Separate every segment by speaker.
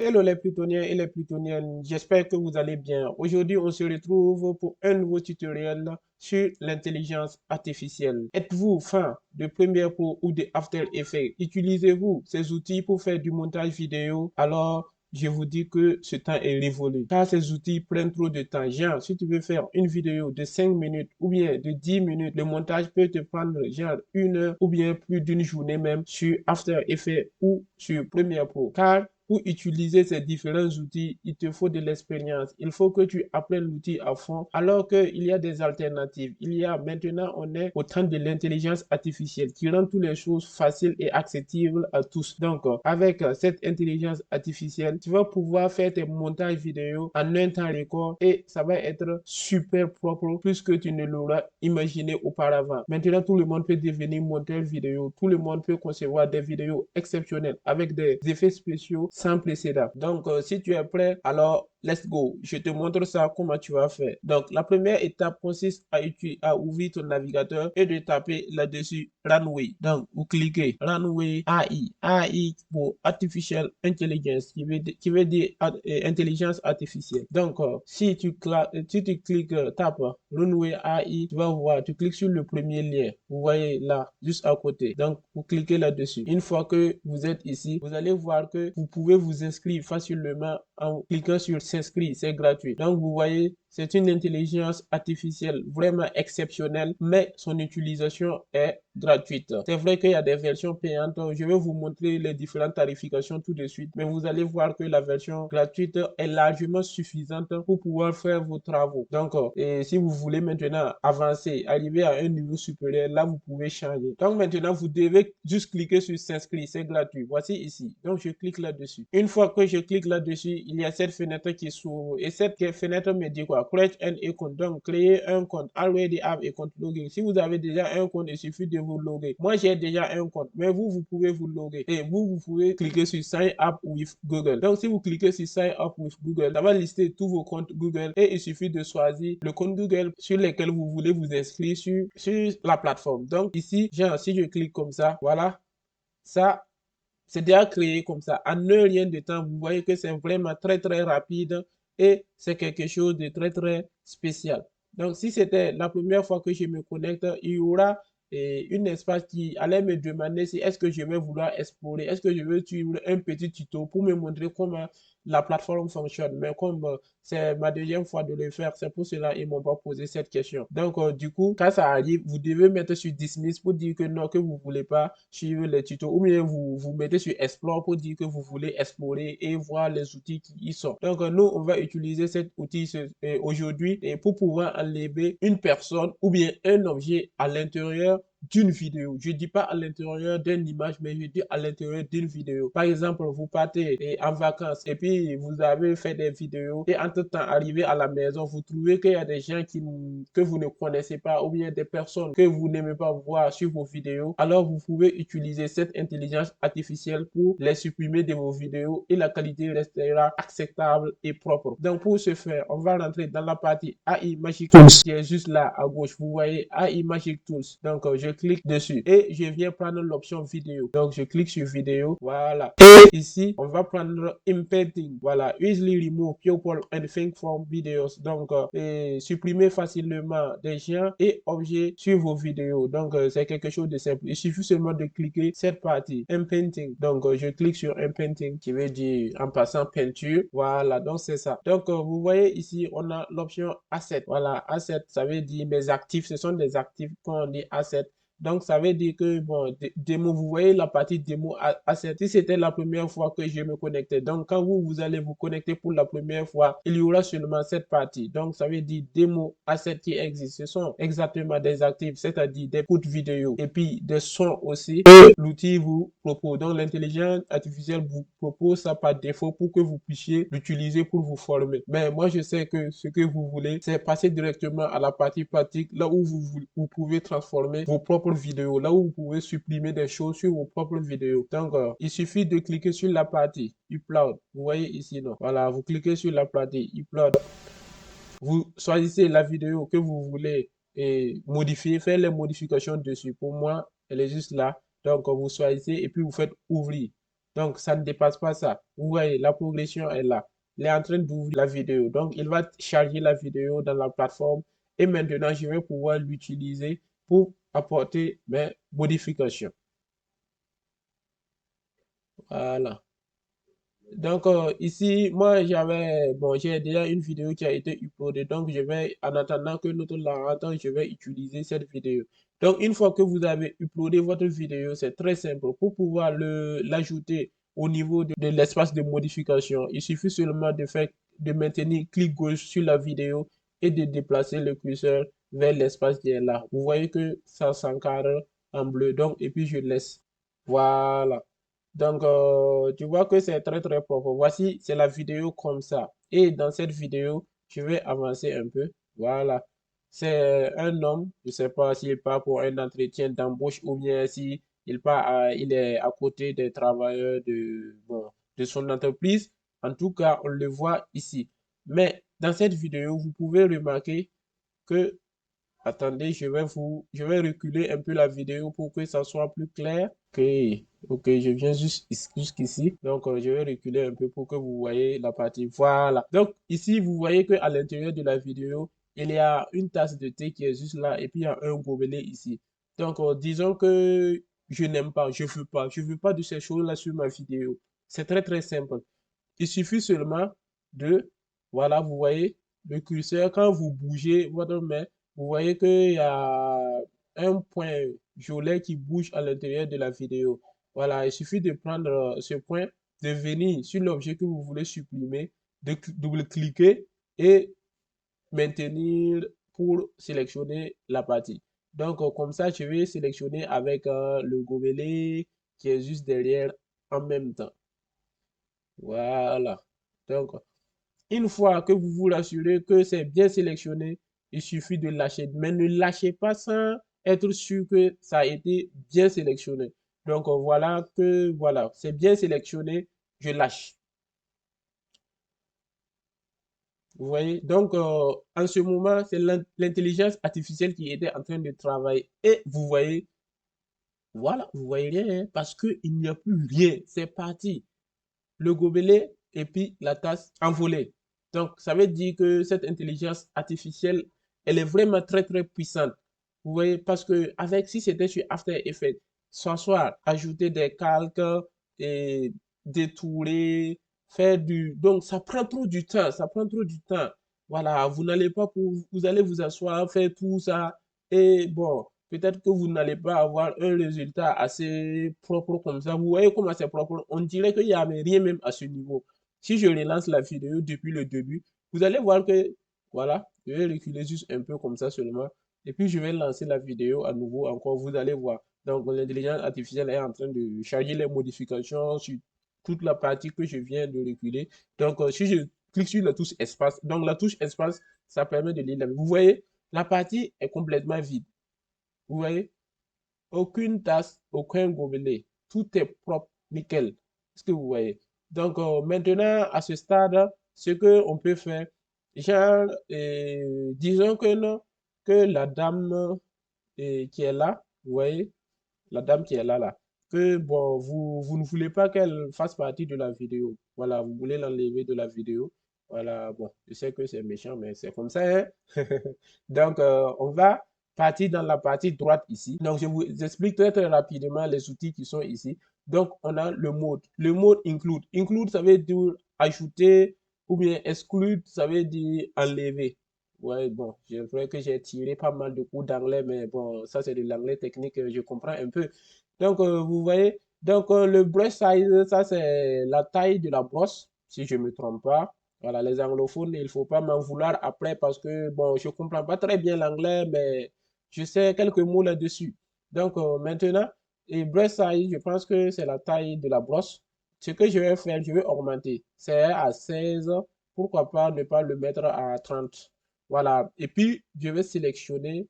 Speaker 1: Hello les Plutoniens et les Plutoniennes, j'espère que vous allez bien. Aujourd'hui, on se retrouve pour un nouveau tutoriel sur l'intelligence artificielle. Êtes-vous fan de Premiere Pro ou de After Effects? Utilisez-vous ces outils pour faire du montage vidéo? Alors, je vous dis que ce temps est révolu, car ces outils prennent trop de temps. Genre, si tu veux faire une vidéo de 5 minutes ou bien de 10 minutes, le montage peut te prendre genre 1 heure ou bien plus d'une journée même sur After Effects ou sur Premiere Pro. Car pour utiliser ces différents outils, il te faut de l'expérience. Il faut que tu apprennes l'outil à fond, alors qu'il y a des alternatives. Maintenant, on est au temps de l'intelligence artificielle qui rend toutes les choses faciles et accessibles à tous. Donc, avec cette intelligence artificielle, tu vas pouvoir faire tes montages vidéo en un temps record et ça va être super propre plus que tu ne l'auras imaginé auparavant. Maintenant, tout le monde peut devenir monteur vidéo. Tout le monde peut concevoir des vidéos exceptionnelles avec des effets spéciaux sans précédent. Donc, si tu es prêt, alors let's go. Je te montre ça, comment tu vas faire. Donc, la première étape consiste à ouvrir ton navigateur et de taper là-dessus Runway. Donc, vous cliquez Runway AI. AI pour Artificial Intelligence, qui veut dire intelligence artificielle. Donc, si tu cliques, tape Runway AI, tu vas voir, tu cliques sur le premier lien. Vous voyez là, juste à côté. Donc, vous cliquez là-dessus. Une fois que vous êtes ici, vous allez voir que vous pouvez vous inscrire facilement en cliquant sur s'inscrire. C'est gratuit. Donc, vous voyez, c'est une intelligence artificielle vraiment exceptionnelle, mais son utilisation est gratuite. C'est vrai qu'il y a des versions payantes. Je vais vous montrer les différentes tarifications tout de suite, mais vous allez voir que la version gratuite est largement suffisante pour pouvoir faire vos travaux. Donc, et si vous voulez maintenant avancer, arriver à un niveau supérieur, là, vous pouvez changer. Donc, maintenant, vous devez juste cliquer sur s'inscrire. C'est gratuit. Voici ici. Donc, je clique là-dessus. Une fois que je clique là-dessus, il y a cette fenêtre qui s'ouvre. Et cette fenêtre me dit quoi? Create an account. Donc, créer un compte. Already have a compte login. Si vous avez déjà un compte, il suffit de vous loguer. Moi, j'ai déjà un compte, mais vous pouvez vous loguer. Et vous pouvez cliquer sur Sign up with Google. Donc, si vous cliquez sur Sign up with Google, ça va lister tous vos comptes Google et il suffit de choisir le compte Google sur lequel vous voulez vous inscrire sur la plateforme. Donc, ici, genre, si je clique comme ça, voilà, ça, c'est déjà créé comme ça. En un rien de temps, vous voyez que c'est vraiment très, très rapide et c'est quelque chose de très, très spécial. Donc, si c'était la première fois que je me connecte, il y aura une espace qui allait me demander si est-ce que je vais vouloir explorer, est-ce que je veux suivre un petit tuto pour me montrer comment la plateforme fonctionne. Mais comme c'est ma deuxième fois de le faire, c'est pour cela qu'ils m'ont pas posé cette question. Donc, du coup, quand ça arrive, vous devez mettre sur Dismiss pour dire que non, que vous voulez pas suivre les tutos, ou bien vous mettez sur Explore pour dire que vous voulez explorer et voir les outils qui y sont. Donc, nous, on va utiliser cet outil aujourd'hui pour pouvoir enlever une personne ou bien un objet à l'intérieur d'une vidéo. Je ne dis pas à l'intérieur d'une image, mais je dis à l'intérieur d'une vidéo. Par exemple, vous partez en vacances et puis vous avez fait des vidéos et entre-temps, arrivé à la maison, vous trouvez qu'il y a des gens que vous ne connaissez pas ou bien des personnes que vous n'aimez pas voir sur vos vidéos. Alors, vous pouvez utiliser cette intelligence artificielle pour les supprimer de vos vidéos et la qualité restera acceptable et propre. Donc, pour ce faire, on va rentrer dans la partie AI Magic Tools qui est juste là à gauche. Vous voyez AI Magic Tools. Donc, je clique dessus et je viens prendre l'option vidéo. Donc, je clique sur vidéo. Voilà. Et ici, on va prendre Impending. Voilà. Easily remove people and things from videos. Donc, supprimer facilement des gens et objets sur vos vidéos. Donc, c'est quelque chose de simple. Il suffit seulement de cliquer cette partie, Impending. Donc, je clique sur Impending qui veut dire en passant peinture. Voilà. Donc, c'est ça. Donc, vous voyez ici, on a l'option Asset. Voilà. Asset, ça veut dire mes actifs. Ce sont des actifs quand on dit Asset. Donc, ça veut dire que, bon, démo, vous voyez la partie démo asset. Si c'était la première fois que je me connectais, donc quand vous allez vous connecter pour la première fois, il y aura seulement cette partie. Donc, ça veut dire démo asset qui existe. Ce sont exactement des actifs, c'est-à-dire des courtes vidéos et puis des sons aussi. Et l'outil vous propose. Donc, l'intelligence artificielle vous propose ça par défaut pour que vous puissiez l'utiliser pour vous former. Mais moi, je sais que ce que vous voulez, c'est passer directement à la partie pratique, là où vous pouvez transformer vos propres vidéos, là où vous pouvez supprimer des choses sur vos propres vidéos. Donc, il suffit de cliquer sur la partie Upload. Vous voyez ici, non? Voilà, vous cliquez sur la partie Upload. Vous choisissez la vidéo que vous voulez modifier, faire les modifications dessus. Pour moi, elle est juste là. Donc, vous choisissez et puis vous faites ouvrir. Donc, ça ne dépasse pas ça. Vous voyez, la progression est là. Il est en train d'ouvrir la vidéo. Donc, il va charger la vidéo dans la plateforme et maintenant, je vais pouvoir l'utiliser pour apporter mes modifications. Voilà. Donc, ici, moi, j'ai déjà une vidéo qui a été uploadée. Donc, en attendant que l'autre la rentre, je vais utiliser cette vidéo. Donc, une fois que vous avez uploadé votre vidéo, c'est très simple. Pour pouvoir l'ajouter au niveau de l'espace de modification, il suffit seulement de maintenir clic gauche sur la vidéo et de déplacer le curseur vers l'espace qui est là. Vous voyez que ça s'encadre en bleu. Donc, et puis je laisse. Voilà. Donc, tu vois que c'est très très propre. Voici, c'est la vidéo comme ça. Et dans cette vidéo, je vais avancer un peu. Voilà. C'est un homme, je ne sais pas s'il part pour un entretien d'embauche ou bien si il est à côté des travailleurs bon, de son entreprise. En tout cas, on le voit ici. Mais dans cette vidéo, vous pouvez remarquer que attendez, je vais reculer un peu la vidéo pour que ça soit plus clair. Ok, ok, je viens jusqu'ici. Donc, je vais reculer un peu pour que vous voyez la partie. Voilà. Donc, ici, vous voyez qu'à l'intérieur de la vidéo, il y a une tasse de thé qui est juste là et puis il y a un gobelet ici. Donc, disons que je n'aime pas, je veux pas de ces choses-là sur ma vidéo. C'est très, très simple. Il suffit seulement de, voilà, vous voyez, le curseur, quand vous bougez votre main, vous voyez qu'il y a un point violet qui bouge à l'intérieur de la vidéo. Voilà, il suffit de prendre ce point, de venir sur l'objet que vous voulez supprimer, de double-cliquer et maintenir pour sélectionner la partie. Donc, comme ça, je vais sélectionner avec le gobelet qui est juste derrière en même temps. Voilà. Donc, une fois que vous vous rassurez que c'est bien sélectionné, il suffit de lâcher. Mais ne lâchez pas sans être sûr que ça a été bien sélectionné. Donc, voilà, c'est bien sélectionné, je lâche. Vous voyez? Donc, en ce moment, c'est l'intelligence artificielle qui était en train de travailler. Et vous voyez, voilà, vous voyez rien, hein, parce qu'il n'y a plus rien. C'est parti. Le gobelet et puis la tasse envolée. Donc, ça veut dire que cette intelligence artificielle, elle est vraiment très, très puissante. Vous voyez, parce que avec, si c'était sur After Effects, s'asseoir, ajouter des calques et détourer, donc, ça prend trop du temps, ça prend trop du temps. Voilà, vous n'allez pas vous allez vous asseoir, faire tout ça, et bon, peut-être que vous n'allez pas avoir un résultat assez propre comme ça. Vous voyez comment c'est propre? On dirait qu'il n'y avait rien même à ce niveau. Si je relance la vidéo depuis le début, vous allez voir que, voilà, je vais reculer juste un peu comme ça seulement. Et puis, je vais lancer la vidéo à nouveau encore, vous allez voir. Donc, l'intelligence artificielle est en train de charger les modifications sur toute la partie que je viens de reculer. Donc, si je clique sur la touche espace, donc la touche espace, ça permet de lire la. Vous voyez, la partie est complètement vide. Vous voyez, aucune tasse, aucun gobelet. Tout est propre, nickel. Est-ce que vous voyez? Donc, maintenant, à ce stade, ce qu'on peut faire, genre, disons que non, que la dame qui est là, vous voyez, la dame qui est là, que bon, vous ne voulez pas qu'elle fasse partie de la vidéo. Voilà, vous voulez l'enlever de la vidéo. Voilà, bon, je sais que c'est méchant, mais c'est comme ça, hein. Donc, on va partir dans la partie droite ici. Donc, je vous explique très, très rapidement les outils qui sont ici. Donc, on a le mode. Le mode include. Include, ça veut dire ajouter ou bien exclude, ça veut dire enlever. Ouais, bon, je vrai que j'ai tiré pas mal de cours d'anglais, mais bon, ça c'est de l'anglais technique, je comprends un peu. Donc, vous voyez, donc le brush size, ça c'est la taille de la brosse, si je ne me trompe pas. Voilà, les anglophones, il ne faut pas m'en vouloir après parce que, bon, je ne comprends pas très bien l'anglais, mais je sais quelques mots là-dessus. Donc, maintenant, et brush size, je pense que c'est la taille de la brosse. Ce que je vais faire, je vais augmenter. C'est à 16, pourquoi pas ne pas le mettre à 30. Voilà. Et puis, je vais sélectionner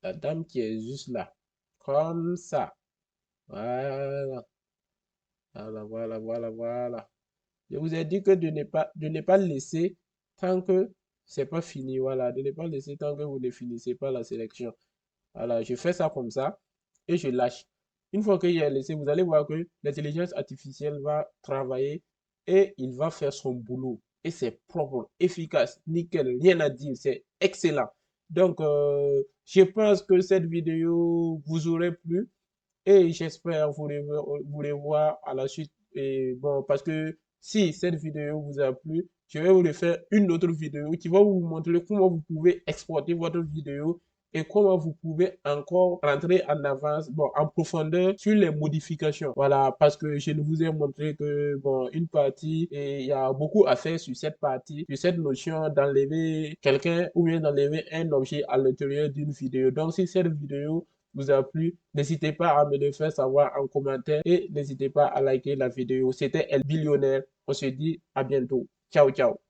Speaker 1: la dame qui est juste là. Comme ça. Voilà. Voilà. Je vous ai dit que de ne pas laisser tant que c'est pas fini. Voilà. De ne pas laisser tant que vous ne finissez pas la sélection. Voilà. Je fais ça comme ça et je lâche. Une fois qu'il y a l'essai, vous allez voir que l'intelligence artificielle va travailler et il va faire son boulot. Et c'est propre, efficace, nickel, rien à dire, c'est excellent. Donc, je pense que cette vidéo vous aurait plu et j'espère vous les voir à la suite. Et bon, parce que si cette vidéo vous a plu, je vais vous faire une autre vidéo qui va vous montrer comment vous pouvez exporter votre vidéo et comment vous pouvez encore rentrer en avance, bon, en profondeur sur les modifications. Voilà, parce que je ne vous ai montré que, bon, une partie, et il y a beaucoup à faire sur cette partie, sur cette notion d'enlever quelqu'un ou bien d'enlever un objet à l'intérieur d'une vidéo. Donc, si cette vidéo vous a plu, n'hésitez pas à me le faire savoir en commentaire et n'hésitez pas à liker la vidéo. C'était El Billionnaire. On se dit à bientôt. Ciao, ciao.